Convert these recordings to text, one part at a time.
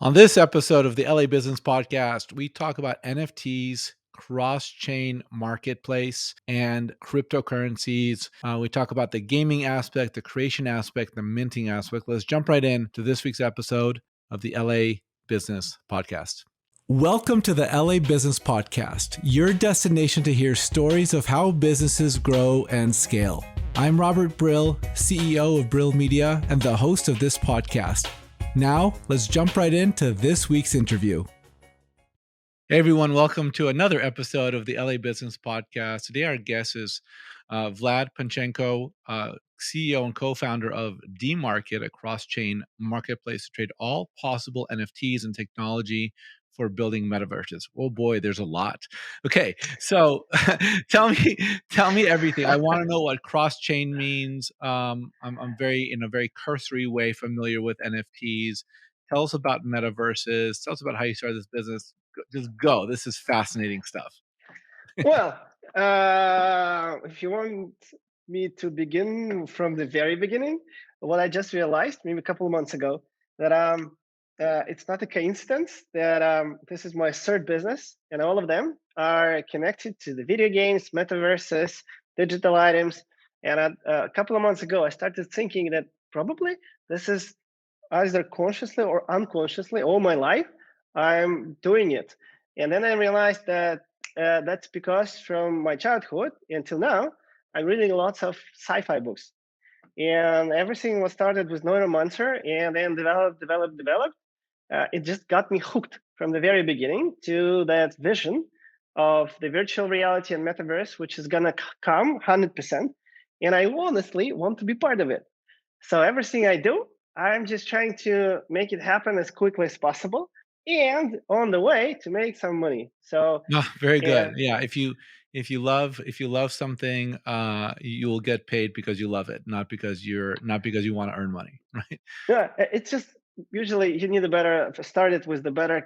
On this episode of the LA Business Podcast, we talk about NFTs, cross chain marketplace, and cryptocurrencies. We talk about the gaming aspect, the creation aspect, the minting aspect. Let's jump right in to this week's episode of the LA Business Podcast. Welcome to the LA Business Podcast, your destination to hear stories of how businesses grow and scale. I'm Robert Brill, CEO of Brill Media and the host of this podcast. Now, let's jump right into this week's interview. Hey everyone, welcome to another episode of the LA Business Podcast. Today our guest is Vlad Panchenko, CEO and co-founder of DMarket, a cross-chain marketplace to trade all possible NFTs and technology for building metaverses. Oh boy, there's a lot. Okay, so tell me everything. I want to know what cross-chain means. I'm very, in a very cursory way, familiar with NFTs. Tell us about metaverses. Tell us about how you started this business. Just go. This is fascinating stuff. Well, if you want me to begin from the very beginning, what I just realized maybe a couple of months ago that it's not a coincidence that this is my third business, and all of them are connected to the video games, metaverses, digital items. And a couple of months ago, I started thinking that probably this is either consciously or unconsciously all my life I'm doing it. And then I realized that that's because from my childhood until now, I'm reading lots of sci-fi books. And everything was started with Neuromancer and then developed. It just got me hooked from the very beginning to that vision of the virtual reality and metaverse, which is gonna come 100%. And I honestly want to be part of it. So everything I do, I'm just trying to make it happen as quickly as possible and on the way to make some money. So No, very yeah, good. Yeah, if you love something, you will get paid because you love it, not because you want to earn money, right? yeah, it's just usually you need a better start it with the better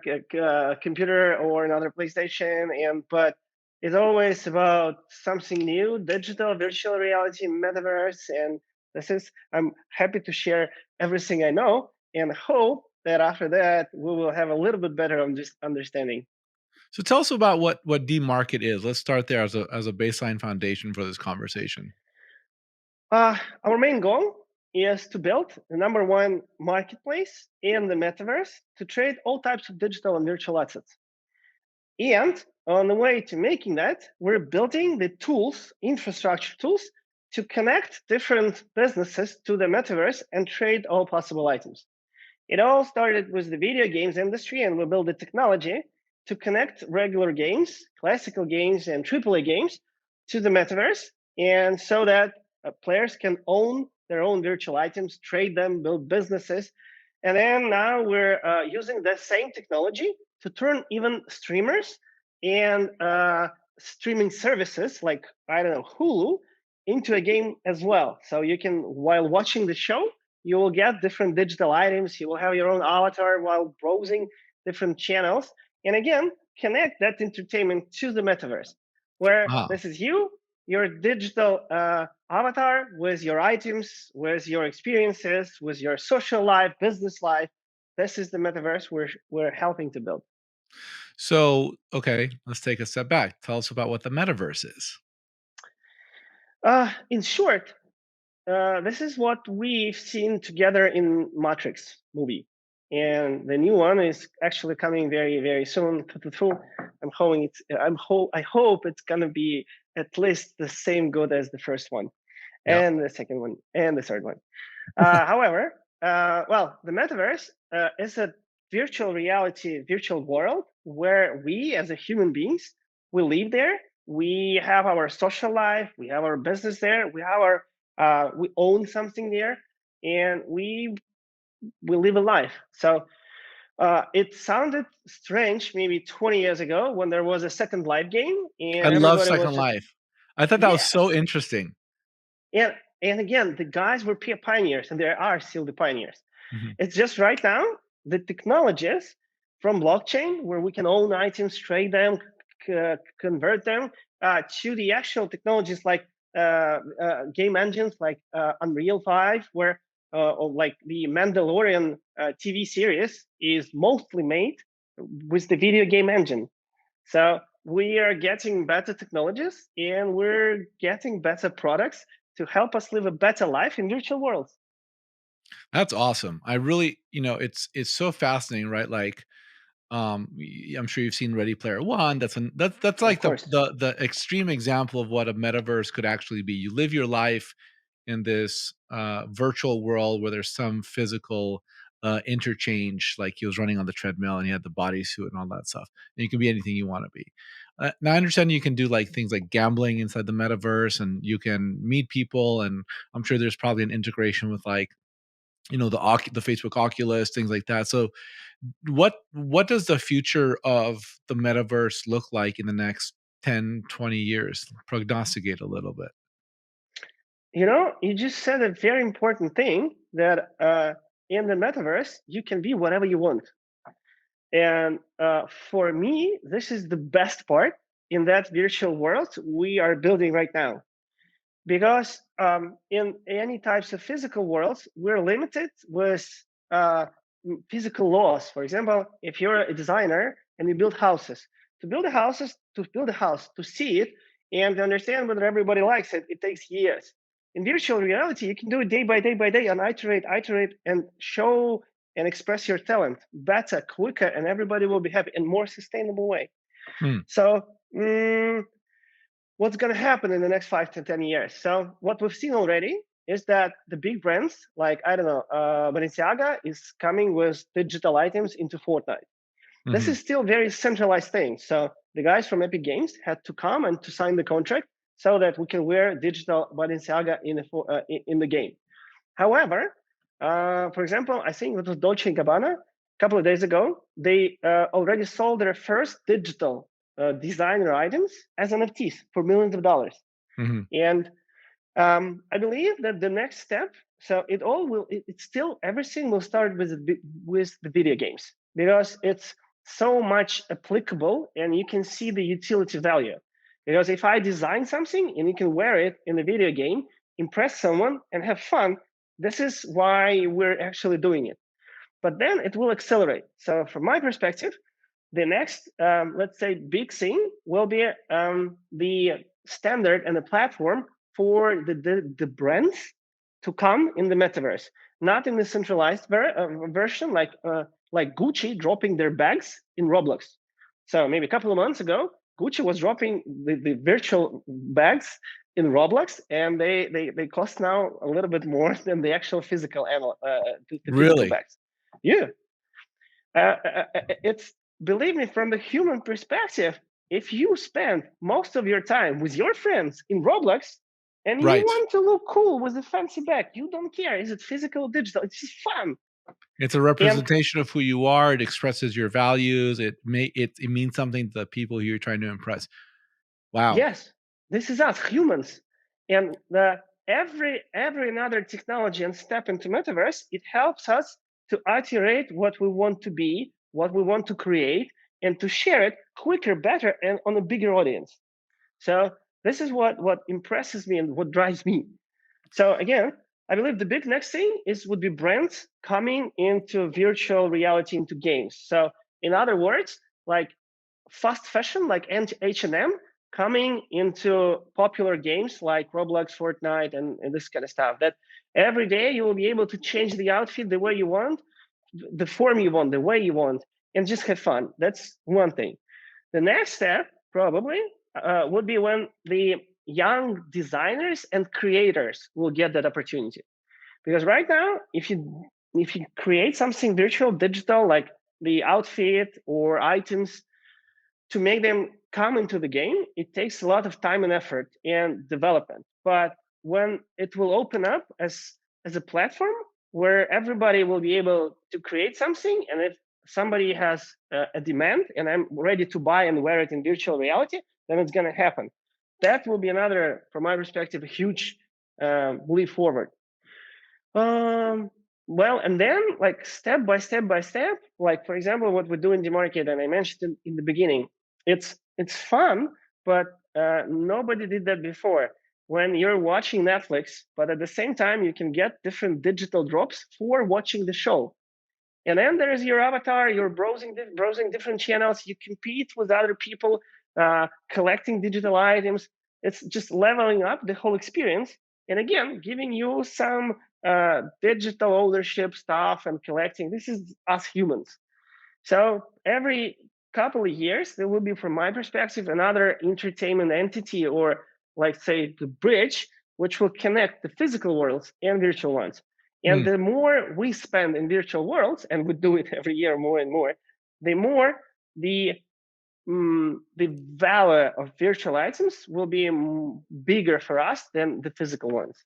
computer or another PlayStation, and but it's always about something new, digital, virtual reality, metaverse, and this is I'm happy to share everything I know and hope that after that we will have a little bit better understanding. So tell us about what DMarket is. Let's start there as a baseline foundation for this conversation. Our main goal is to build the number one marketplace in the metaverse to trade all types of digital and virtual assets. And on the way to making that, we're building the tools, infrastructure tools, to connect different businesses to the metaverse and trade all possible items. It all started with the video games industry, and we built the technology to connect regular games, classical games, and AAA games to the metaverse, and so that players can own their own virtual items, trade them, build businesses. And then now we're using the same technology to turn even streamers and streaming services like, I don't know, Hulu into a game as well. So you can, while watching the show, you will get different digital items. You will have your own avatar while browsing different channels. And again, connect that entertainment to the metaverse, where Ah, this is you, your digital avatar with your items, with your experiences, with your social life, business life. This is the metaverse we're helping to build. so okay, let's take a step back. Tell us about what the metaverse is. In short, this is what we've seen together in Matrix movie, and the new one is actually coming very, very soon. I'm hoping I hope it's gonna be at least the same good as the first one, Yeah. and the second one, and the third one. However, well, the metaverse is a virtual reality, virtual world where we, as a human beings, we live there. We have our social life. We have our business there. We have our we own something there, and we live a life. So it sounded strange maybe 20 years ago when there was a Second Life game I and love everybody was Second just Life. I thought that was so yes. interesting. And and again, the guys were pioneers, and they are still the pioneers. Mhm. It's just right now the technologies from blockchain, where we can own items, trade them, convert them, to the actual technologies like game engines like Unreal 5, where or like the Mandalorian TV series is mostly made with the video game engine. So we are getting better technologies and we're getting better products to help us live a better life in virtual worlds. That's awesome. I really, it's so fascinating, right? Like, I'm sure you've seen Ready Player One. That's Of like the course, the the extreme example of what a metaverse could actually be. You live your life in this virtual world where there's some physical interchange, like he was running on the treadmill and he had the bodysuit and all that stuff. And you can be anything you want to be. Now I understand you can do like things like gambling inside the metaverse, and you can meet people, and I'm sure there's probably an integration with like the Facebook Oculus, things like that. So what does the future of the metaverse look like in the next 10, 20 years? Prognosticate a little bit. you just said a very important thing that in the metaverse you can be whatever you want. And for me, this is the best part in that virtual world we are building right now. Because in any types of physical worlds, we're limited with uh, physical laws. For example, if you're a designer and you build houses, to build a house, to see it and to understand whether everybody likes it, it takes years. In virtual reality, you can do it day by day, and iterate, and show and express your talent better, quicker, and everybody will be happy in more sustainable way. Hmm. So what's going to happen in the next 5 to 10 years? So what we've seen already is that the big brands, like I don't know, Balenciaga is coming with digital items into Fortnite. This Mhm. is still very centralized thing. So the guys from Epic Games had to come and to sign the contract so that we can wear digital Balenciaga in the game. However, for example, I think it was Dolce& and Gabbana a couple of days ago. They already sold their first digital designer items as NFTs for millions of dollars. Mhm. And I believe that the next step, so it all will, it's still everything will start with the video games because it's so much applicable and you can see the utility value. Because if I design something and you can wear it in the video game, impress someone and have fun, this is why we're actually doing it. But then it will accelerate. So from my perspective, the next, let's say, big thing will be the standard and the platform for the brands to come in the metaverse, not in the centralized version like Gucci dropping their bags in Roblox. So maybe a couple of months ago, Gucci was dropping the virtual bags in Roblox, and they cost now a little bit more than the actual physical the physical Really? bags. Yeah, it's believe me, from the human perspective, if you spend most of your time with your friends in Roblox and you Right. want to look cool with a fancy bag, you don't care. Is it physical or digital? It's just fun. It's a And representation of who you are, it expresses your values, it means something to the people who you're trying to impress. Wow. yes, this is us humans. And every another technology and step into metaverse, it helps us to iterate what we want to be, what we want to create, and to share it quicker, better, and on a bigger audience. So this is what impresses me and what drives me. So again, I believe the big next thing is would be brands coming into virtual reality into games. So in other words, like fast fashion like H&M coming into popular games like Roblox, Fortnite, and this kind of stuff. That every day you will be able to change the outfit the way you want, the form you want, the way you want, and just have fun. That's one thing. The next step probably would be when the young designers and creators will get that opportunity. Because right now, if you create something virtual, digital, like the outfit or items, to make them come into the game, it takes a lot of time and effort and development. But when it will open up as a platform where everybody will be able to create something, and if somebody has a demand and I'm ready to buy and wear it in virtual reality, then it's going to happen. That will be another, from my perspective, a huge leap forward. Um, well, and then like step by step, like for example, what we do in DMarket, and I mentioned in the beginning, it's fun, but nobody did that before. when you're watching Netflix, but at the same time, you can get different digital drops for watching the show. And then there's your avatar. You're browsing different channels. You compete with other people, collecting digital items. It's just leveling up the whole experience. And again, giving you some digital ownership stuff and collecting. This is us humans. So every couple of years, there will be, from my perspective, another entertainment entity, or like say the bridge, which will connect the physical worlds and virtual ones. And Mm. the more we spend in virtual worlds, and we do it every year more and more, the more the value of virtual items will be bigger for us than the physical ones.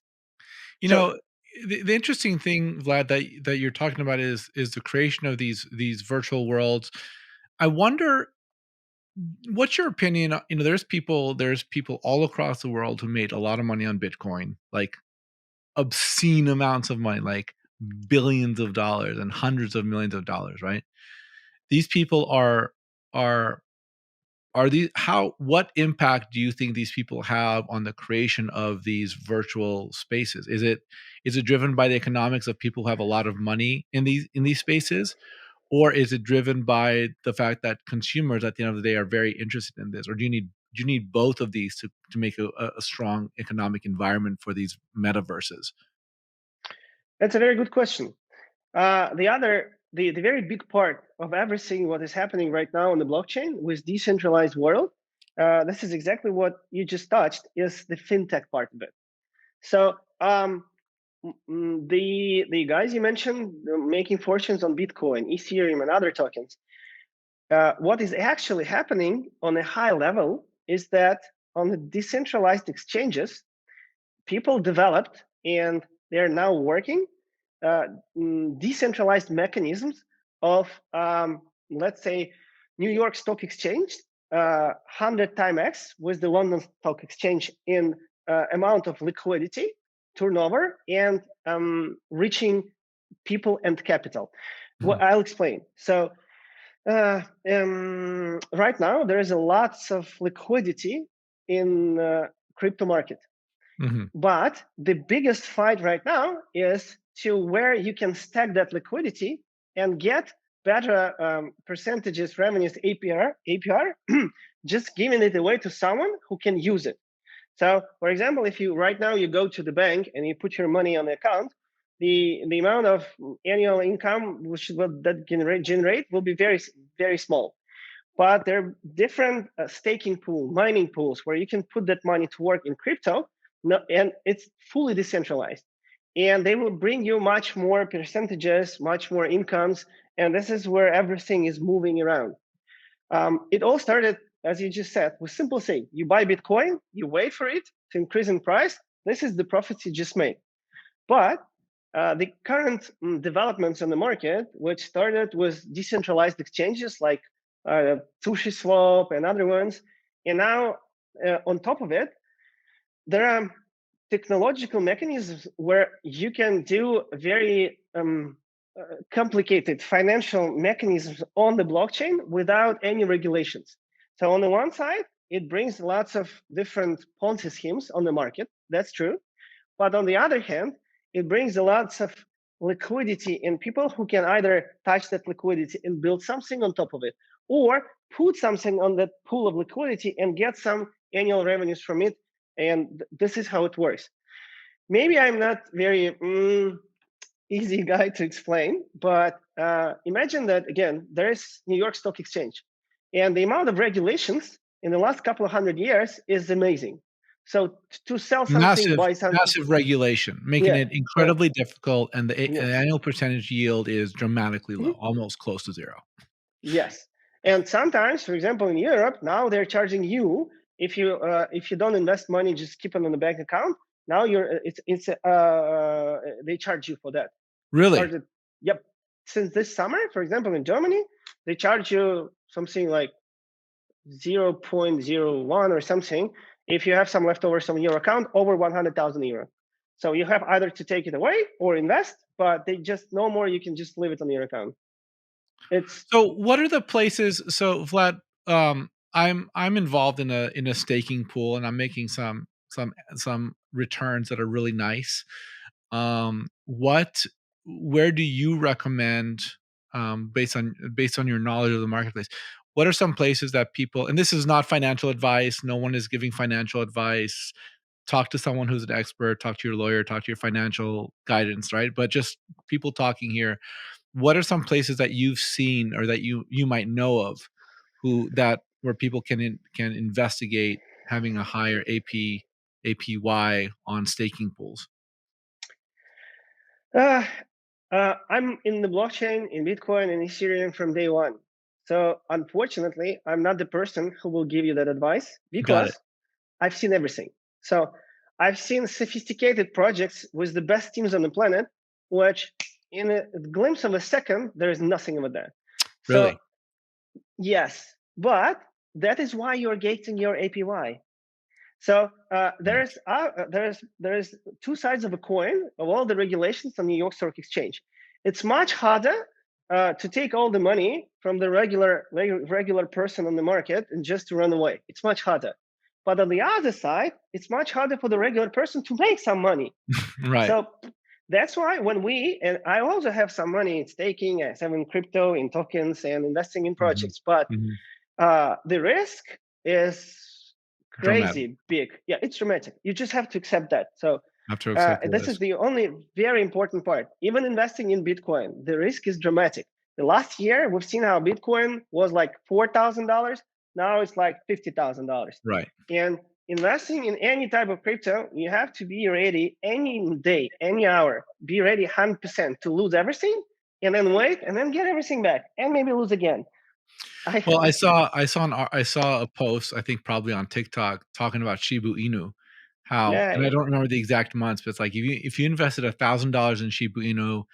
You So know, the interesting thing, Vlad, that you're talking about is the creation of these virtual worlds. I wonder, what's your opinion? There's people all across the world who made a lot of money on Bitcoin, like obscene amounts of money, like billions of dollars and hundreds of millions of dollars, right? These people are these how what impact do you think these people have on the creation of these virtual spaces? Is it driven by the economics of people who have a lot of money in these spaces, or is it driven by the fact that consumers at the end of the day are very interested in this? Or do you need both of these to make a strong economic environment for these metaverses? that's a very good question. The very big part of everything what is happening right now on the blockchain with decentralized world, this is exactly what you just touched, is the fintech part of it. So the guys you mentioned making fortunes on Bitcoin, Ethereum, and other tokens. What is actually happening on a high level is that on the decentralized exchanges, people developed and they're now working uh, decentralized mechanisms of, let's say, New York Stock Exchange, 100 times X with the London Stock Exchange in amount of liquidity, turnover, and reaching people and capital. Well, Mhm, I'll explain. So right now, there is a lots of liquidity in crypto market. mhm, But the biggest fight right now is to where you can stack that liquidity and get better percentages, revenues, APR, just giving it away to someone who can use it. So, for example, if you right now you go to the bank and you put your money on the account, the amount of annual income which will that generate will be very small. But there are different staking pool, mining pools where you can put that money to work in crypto, no, and it's fully decentralized. And they will bring you much more percentages, much more incomes, and this is where everything is moving around. It all started, as you just said, with simple thing: you buy Bitcoin, you wait for it to increase in price. This is the profits you just made. But the current developments on the market, which started with decentralized exchanges like Sushi Swap and other ones, and now on top of it, there are technological mechanisms where you can do very complicated financial mechanisms on the blockchain without any regulations. So on the one side, it brings lots of different Ponzi schemes on the market. That's true. But on the other hand, it brings a lots of liquidity in people who can either touch that liquidity and build something on top of it, or put something on that pool of liquidity and get some annual revenues from it. And this is how it works. Maybe I'm not very easy guy to explain, but imagine that again, there is New York Stock Exchange, and the amount of regulations in the last couple of 100 years is amazing. So to sell something, massive buy something, massive regulation, making yeah. it So incredibly difficult, and the yes, annual percentage yield is dramatically low, mhm, almost close to 0. yes, and sometimes, for example, in Europe, now they're charging you if you don't invest money, just keep it on the bank account. Now it's they charge you for that. It Really? started, yep, since this summer. For example, in Germany, they charge you something like 0.01 or something if you have some leftovers on your account over 100,000 euro. So you have either to take it away or invest, but they just no more. You can just leave it on your account. It's So what are the places, so Vlad, I'm involved in a staking pool, and I'm making some returns that are really nice. What where do you recommend, based on your knowledge of the marketplace, what are some places that people, and this is not financial advice, no one is giving financial advice, talk to someone who's an expert, talk to your lawyer, talk to your financial guidance, right? But just people talking here, what are some places that you've seen or that you might know of who that where people can investigate having a higher APY on staking pools? Uh, I'm in the blockchain, in Bitcoin and Ethereum from day one. So unfortunately, I'm not the person who will give you that advice Got it. because I've seen everything. So I've seen sophisticated projects with the best teams on the planet, which in a glimpse of a second, there is nothing over there. So Really? yes, but that is why you're gating your APY. So Right. there's two sides of a coin of all the regulations on New York Stock Exchange. It's much harder to take all the money from the regular person on the market and just to run away. It's much harder. But on the other side, it's much harder for the regular person to make some money. Right. So that's why when we, and I also have some money in staking, I have in crypto, in tokens, and investing in Mhm. projects. But Mhm. the risk is Dramatic. crazy big. Yeah, it's dramatic. You just have to accept that. So Have to accept the this is risk. the only very important part. Even investing in Bitcoin, the risk is dramatic. The last year, we've seen how Bitcoin was like $4,000. Now it's like $50,000. Right. And investing in any type of crypto, you have to be ready any day, any hour. Be ready 100% to lose everything, and then wait, and then get everything back, and maybe lose again. I Well, I saw a post, I think probably on TikTok, talking about Shiba Inu, how, yeah, and I yeah. don't remember the exact months, but it's like if you invested $1,000 in Shiba Inu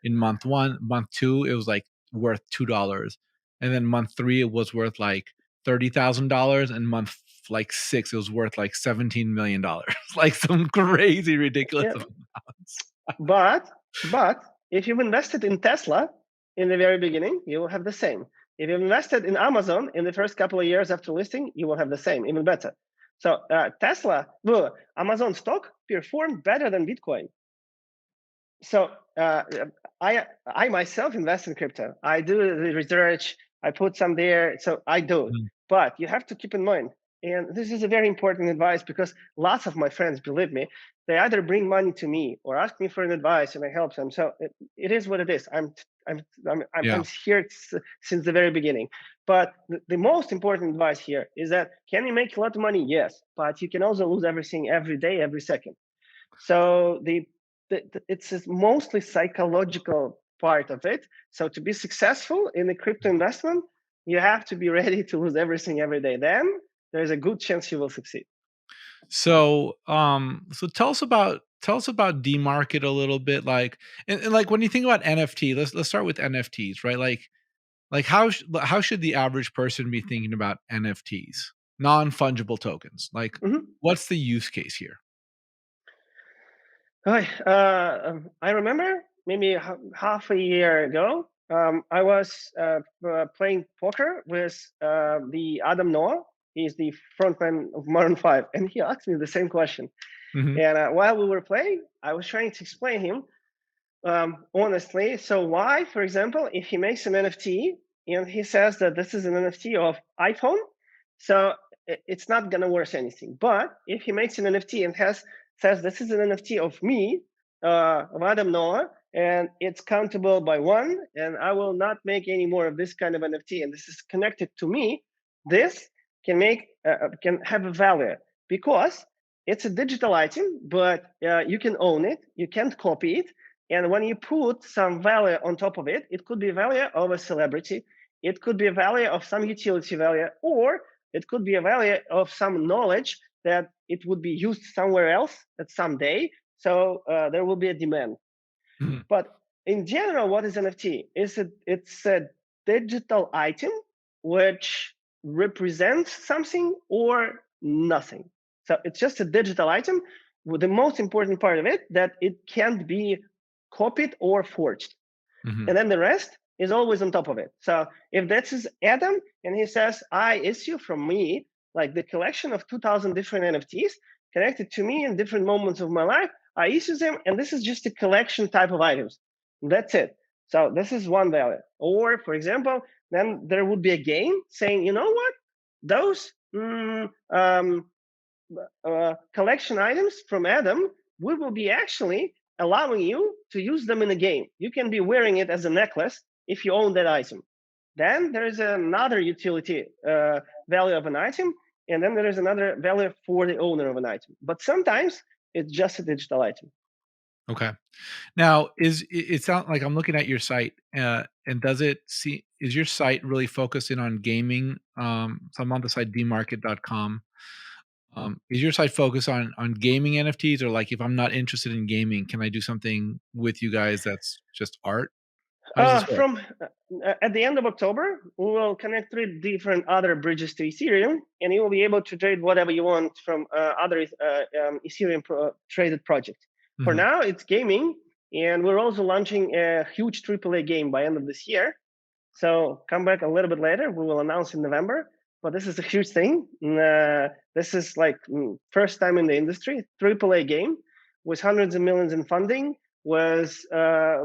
in month 1, month 2, it was, like, worth $2, and then month 3, it was worth, like, $30,000, and month, like, 6, it was worth, like, $17,000,000, like, some crazy ridiculous Yeah. amounts. But but if you've invested in Tesla in the very beginning, you will have the same. If you've invested in Amazon in the first couple of years after listing, you will have the same, even better. So Amazon stock performed better than Bitcoin. So I myself invest in crypto. I do the research. I put some there. So I do. Mhm. But you have to keep in mind, and this is a very important advice because lots of my friends, believe me, they either bring money to me or ask me for an advice, and I help them. So it is what it is. I'm Yeah. here since the very beginning. But the most important advice here is that can you make a lot of money? Yes, but you can also lose everything every day, every second. So it's a mostly psychological part of it. So to be successful in a crypto investment, you have to be ready to lose everything every day. Then there's a good chance you will succeed. So tell us about DMarket a little bit, like, and like when you think about NFT, let's start with NFTs, right? Like how should the average person be thinking about NFTs, non-fungible tokens? Like, Mhm. what's the use case here? Hi, I remember maybe half a year ago, I was playing poker with the Adam Noah. He's the frontman of Maroon 5, and he asked me the same question. Mhm. And while we were playing, I was trying to explain him honestly. So why, for example, if he makes an NFT and he says that this is an NFT of iPhone, so it's not gonna worth anything. But if he makes an NFT and has says this is an NFT of me, of Adam Noah, and it's countable by one, and I will not make any more of this kind of NFT, and this is connected to me, this can have a value because it's a digital item, but you can own it, you can't copy it, and when you put some value on top of it, it could be value of a celebrity, it could be a value of some utility value, or it could be a value of some knowledge that it would be used somewhere else at some day. So there will be a demand. Mhm. But in general, what is NFT? It's a digital item which represents something or nothing. So it's just a digital item with the most important part of it that it can't be copied or forged. Mhm. And then the rest is always on top of it. So if this is Adam and he says, I issue from me like the collection of 2,000 different NFTs, connected to me in different moments of my life. I use them, and this is just a collection type of items. That's it. So this is one value. Or, for example, then there would be a game saying, you know what, those collection items from Adam, we will be actually allowing you to use them in a game. You can be wearing it as a necklace if you own that item. Then there is another utility value of an item, and then there is another value for the owner of an item. But sometimes it's just a digital item. Okay. Now, it sounds like I'm looking at your site, and does it see is your site really focused in on gaming? So I'm on the site DMarket.com. Is your site focused on gaming NFTs, or like if I'm not interested in gaming, can I do something with you guys that's just art? How does this work? From At the end of October, we will connect three different other bridges to Ethereum, and you will be able to trade whatever you want from other Ethereum traded projects. For Mhm. now, it's gaming, and we're also launching a huge AAA game by end of this year. So come back a little bit later. We will announce in November. But this is a huge thing. This is like first time in the industry, AAA game with hundreds of millions in funding, was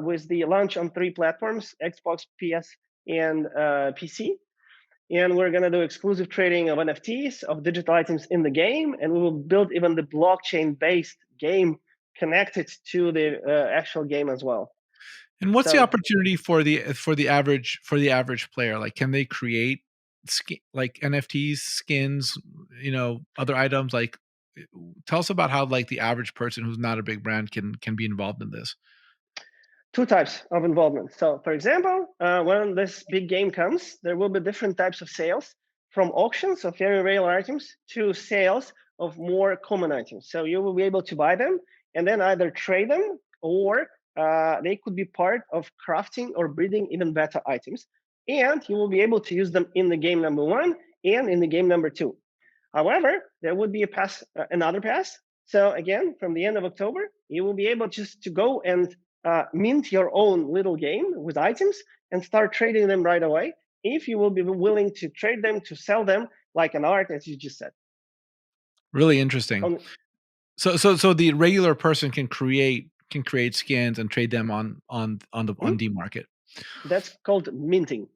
with the launch on three platforms: Xbox, PS, and PC. And we're gonna do exclusive trading of NFTs, of digital items in the game, and we will build even the blockchain-based game connected to the actual game as well. And what's the So opportunity for the average player? Like, can they create like NFTs, skins, other items? Like, tell us about how like the average person who's not a big brand can be involved in this. two types of involvement. So, for example, when this big game comes, there will be different types of sales, from auctions of very rare items to sales of more common items. So you will be able to buy them and then either trade them, or they could be part of crafting or breeding even better items. And you will be able to use them in the game number one and in the game number two. However, there would be another pass. So again, from the end of October, you will be able just to go and mint your own little game with items and start trading them right away, if you will be willing to trade them, to sell them like an art, as you just said. Really interesting. On, So the regular person can create skins and trade them on hmm, D market. that's called minting.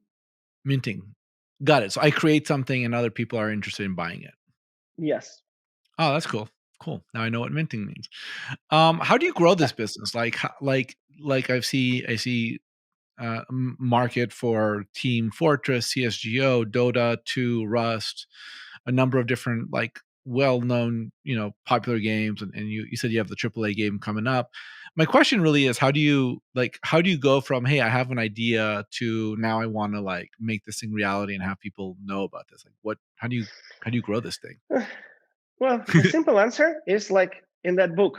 Minting. Got it. So I create something and other people are interested in buying it. Yes. Oh, that's cool. Cool. Now I know what minting means. How do you grow this business? Like, like I see market for Team Fortress, CS:GO, Dota 2, Rust, a number of different like well-known, popular games, and you said you have the AAA game coming up. My question really is how do you go from, hey, I have an idea, to now I want to like make this thing reality and have people know about this? Like what how do you grow this thing? Well, the simple answer is like in that book,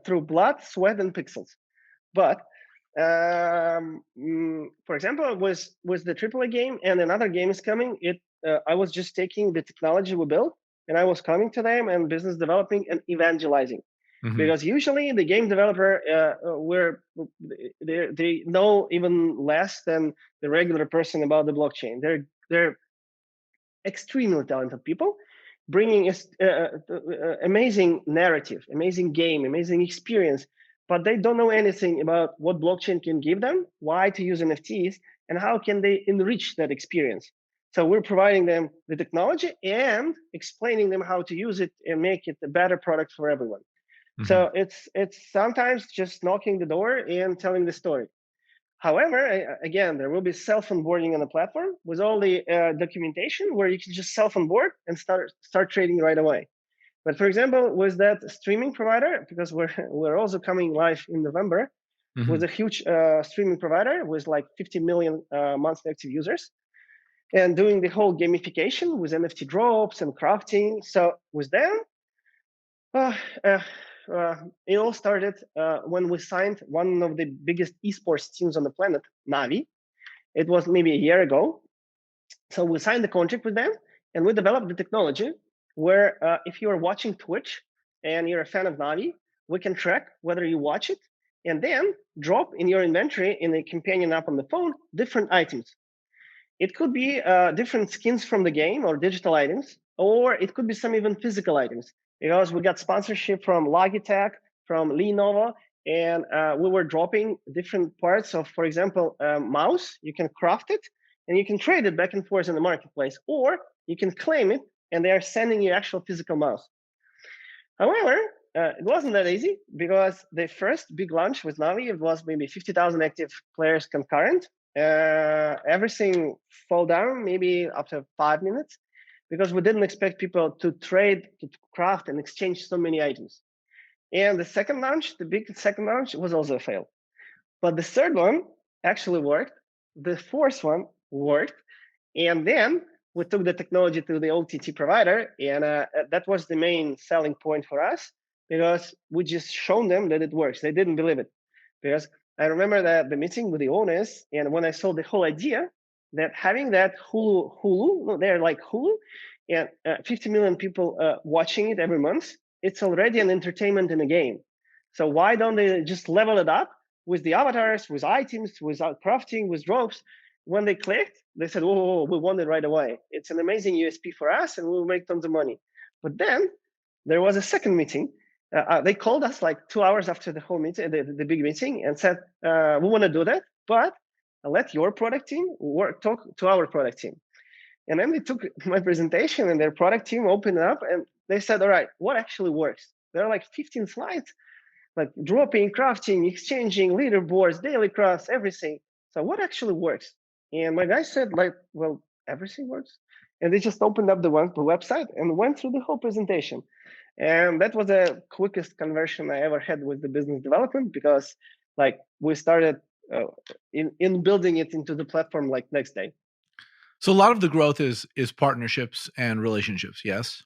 through blood, sweat, and pixels. But for example, with the AAA game and another game is coming, I was just taking the technology we built and I was coming to them and business developing and evangelizing. Mhm, Because usually the game developer, where they know even less than the regular person about the blockchain. They're extremely talented people, bringing amazing narrative, amazing game, amazing experience, but they don't know anything about what blockchain can give them, why to use NFTs, and how can they enrich that experience. So we're providing them the technology and explaining them how to use it and make it a better product for everyone. mhm, So it's sometimes just knocking the door and telling the story. However, again, there will be self-onboarding on the platform with all the documentation where you can just self-onboard and start trading right away. But for example, with that streaming provider, because we're also coming live in November with mhm. a huge streaming provider with like 50 million monthly active users, and doing the whole gamification with NFT drops and crafting. So with them, uh, uh, it all started when we signed one of the biggest esports teams on the planet, Navi. It was maybe a year ago. So we signed the contract with them, and we developed the technology where if you are watching Twitch and you're a fan of Navi, we can track whether you watch it and then drop in your inventory in a companion app on the phone different items. It could be different skins from the game or digital items, or it could be some even physical items. because we got sponsorship from Logitech, from Lenovo, and we were dropping different parts of, for example, mouse. You can craft it and you can trade it back and forth in the marketplace, or you can claim it and they are sending you actual physical mouse. However, it wasn't that easy because the first big launch with Navi, it was maybe 50,000 active players concurrent. Everything fell down maybe after 5 minutes because we didn't expect people to trade, to craft, and exchange so many items. And the second launch, the big second launch, was also a fail. But the third one actually worked. The fourth one worked. And then we took the technology to the OTT provider, and that was the main selling point for us because we just shown them that it works. They didn't believe it because I remember that the meeting with the owners, and when I saw the whole idea that having that Hulu, no, they're like Hulu, and 50 million people watching it every month, it's already an entertainment in a game. So why don't they just level it up with the avatars, with items, with crafting, with drops? When they clicked, they said, "Oh, we want it right away. It's an amazing USP for us, and we'll make tons of money." But then there was a second meeting. They called us like 2 hours after the whole meeting, the big meeting, and said, "We want to do that, but let your product team talk to our product team." And then they took my presentation, and their product team opened it up, and they said, "All right, what actually works?" There are like 15 slides, like dropping, crafting, exchanging, leaderboards, daily crafts, everything. So what actually works? And my guy said, like, well, everything works. And they just opened up the website and went through the whole presentation. And that was the quickest conversion I ever had with the business development because, like, we started in building it into the platform like next day. So a lot of the growth is partnerships and relationships, yes?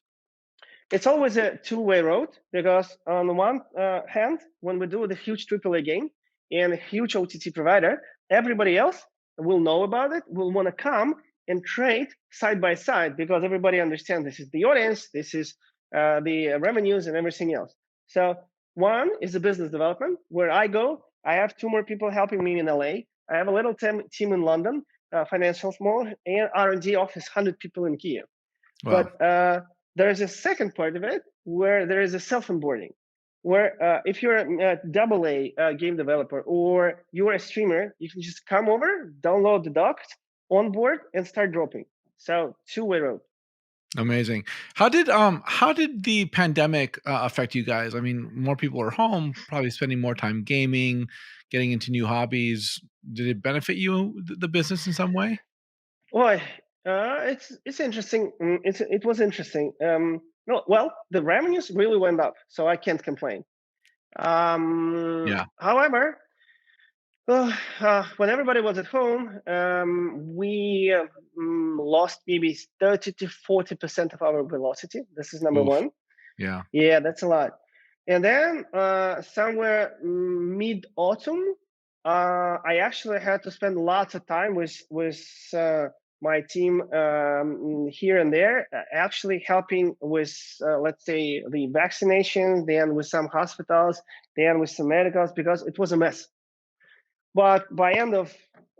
It's always a two-way road because on the one hand, when we do the huge AAA game and a huge OTT provider, everybody else will know about it, will want to come and trade side by side because everybody understands this is the audience, this is the revenues and everything else. So one is the business development where I go. I have two more people helping me in LA. I have a little team in London, financial small, and R&D office, 100 people in Kiev. Wow. But there is a second part of it where there is a self-onboarding, where if you're a double A game developer or you're a streamer, you can just come over, download the docs, onboard, and start dropping. So two-way road. Amazing. How did the pandemic affect you guys? I mean, more people are home, probably spending more time gaming, getting into new hobbies. Did it benefit you, the business in some way? Boy, it's interesting. It was interesting. No, well, the revenues really went up, so I can't complain. Yeah. However, when everybody was at home, we lost maybe 30 to 40% of our velocity. This is number Oof. one. Yeah. Yeah, that's a lot. And then somewhere mid autumn, I actually had to spend lots of time with my team here and there, actually helping with, let's say, the vaccination, then with some hospitals, then with some medicals, because it was a mess. But by end of,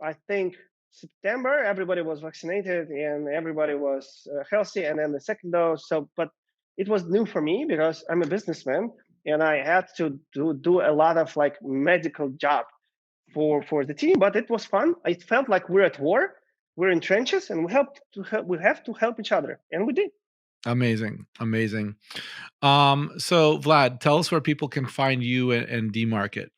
I think, September, everybody was vaccinated and everybody was healthy. And then the second dose. So, but it was new for me because I'm a businessman and I had to do a lot of like medical job for the team. But it was fun. It felt like we're at war. We're in trenches, and we have to help each other, and we did. Amazing. Amazing. So Vlad, tell us where people can find you and DMarket.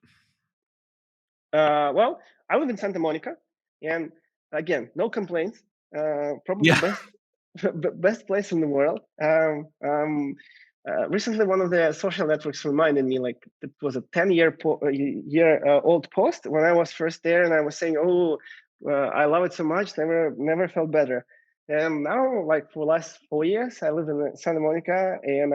Well, I live in Santa Monica, and again, no complaints. Probably Yeah. best best place in the world. Recently, one of the social networks reminded me like it was a 10-year old post when I was first there, and I was saying, "Oh, I love it so much. Never felt better." And now, like for the last 4 years, I live in Santa Monica, and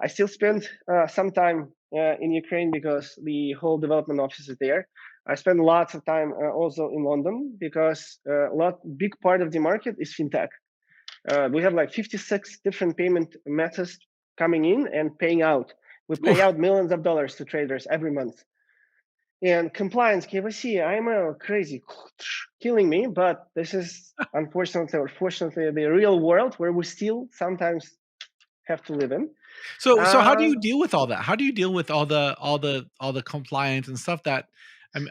I still spend some time in Ukraine because the whole development office is there. I spend lots of time also in London because big part of the market is fintech. We have like 56 different payment methods coming in and paying out. We pay Oof. out millions of dollars to traders every month. And compliance, KYC, IML, crazy, killing me. But this is unfortunately or fortunately the real world where we still sometimes have to live in. So how do Uh, you deal with all that? How do you deal with all the compliance and stuff that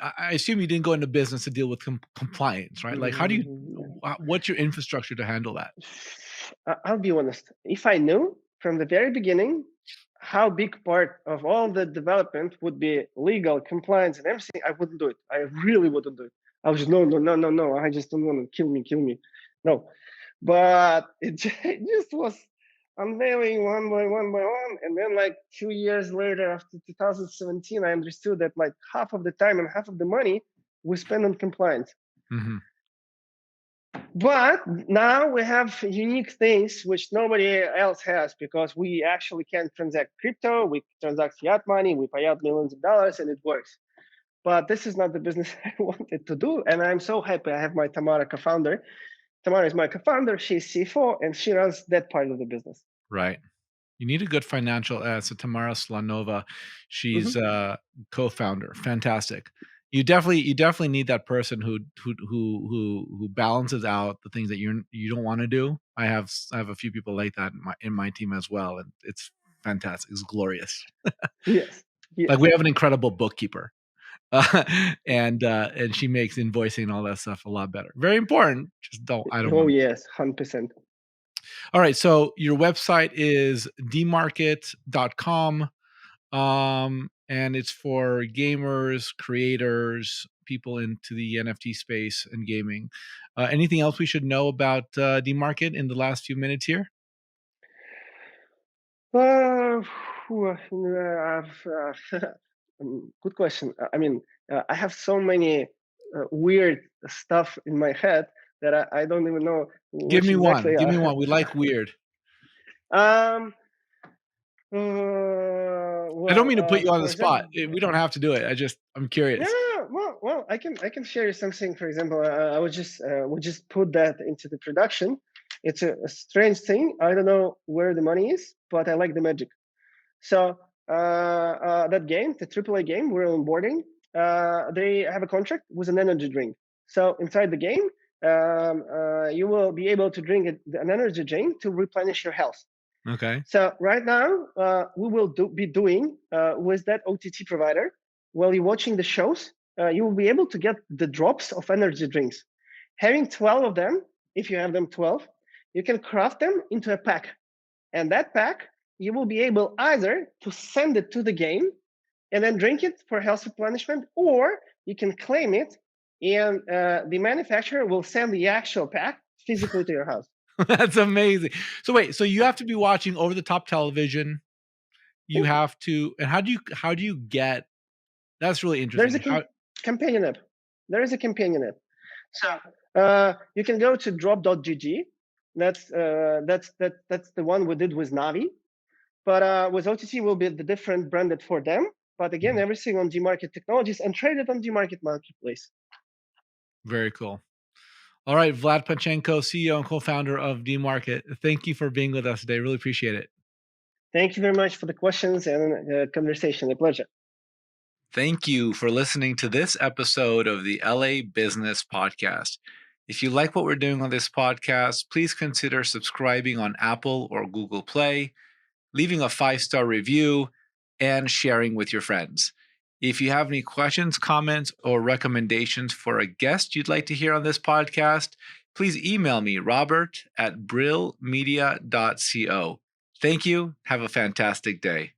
I assume you didn't go into business to deal with compliance, right? Like, how do you mm, what's your infrastructure to handle that? I'll be honest. If I knew from the very beginning how big part of all the development would be legal compliance and everything, I wouldn't do it. I really wouldn't do it. I was just no, no, no, no, no. I just don't want to kill me, kill me. No, but it just was unveiling one by one, and then like 2 years later, after 2017, I understood that like half of the time and half of the money we spend on compliance. Mhm. But now we have unique things which nobody else has, because we actually can transact crypto, we transact fiat money, we pay out millions of dollars, and it works. But this is not the business I wanted to do. And I'm so happy I have my Tamara co-founder. Tamara is my co-founder, she's CFO, and she runs that part of the business. Right. You need a good financial so Tamara Slanova, she's Mhm. a co-founder. Fantastic. You definitely need that person who balances out the things that you don't want to do. I have a few people like that in my team as well, and it's fantastic. It's glorious. Yes, Like, yes. we have an incredible bookkeeper. And she makes invoicing and all that stuff a lot better. Very important. Just I don't Oh want. yes, 100%. All right, so your website is dmarket.com, and it's for gamers, creators, people into the NFT space and gaming. Anything else we should know about DMarket in the last few minutes here? Uh, good question. I mean, I have so many weird stuff in my head that I don't even know Give which me one. exactly. Give me one. We like weird. Um. I don't mean to put you on For the spot. example, We don't have to do it. I'm yeah. curious. Well, I can share you something. For example, I would just would just put that into the production. It's a strange thing. I don't know where the money is, but I like the magic. So that game, the AAA game, we're onboarding. They have a contract with an energy drink. So inside the game, you will be able to drink an energy drink to replenish your health. Okay. So right now, we will be doing with that OTT provider, while you're watching the shows, you will be able to get the drops of energy drinks. Having 12 of them, if you have them 12, you can craft them into a pack. And that pack, you will be able either to send it to the game and then drink it for health replenishment, or you can claim it and the manufacturer will send the actual pack physically to your house. That's amazing. So wait, so you have to be watching over the top television. You have to, and how do you get that's really There's interesting. a companion app. There is a companion app. So you can go to drop.gg. That's the one we did with Navi. But with OTC will be the different branded for them. But again, Mhm. everything on DMarket Technologies and traded on DMarket Marketplace. Very cool. All right, Vlad Panchenko, CEO and co-founder of DMarket. Thank you for being with us today. Really appreciate it. Thank you very much for the questions and conversation. A pleasure. Thank you for listening to this episode of the LA Business Podcast. If you like what we're doing on this podcast, please consider subscribing on Apple or Google Play, leaving a 5-star review, and sharing with your friends. If you have any questions, comments, or recommendations for a guest you'd like to hear on this podcast, please email me, robert@brillmedia.co. Thank you. Have a fantastic day.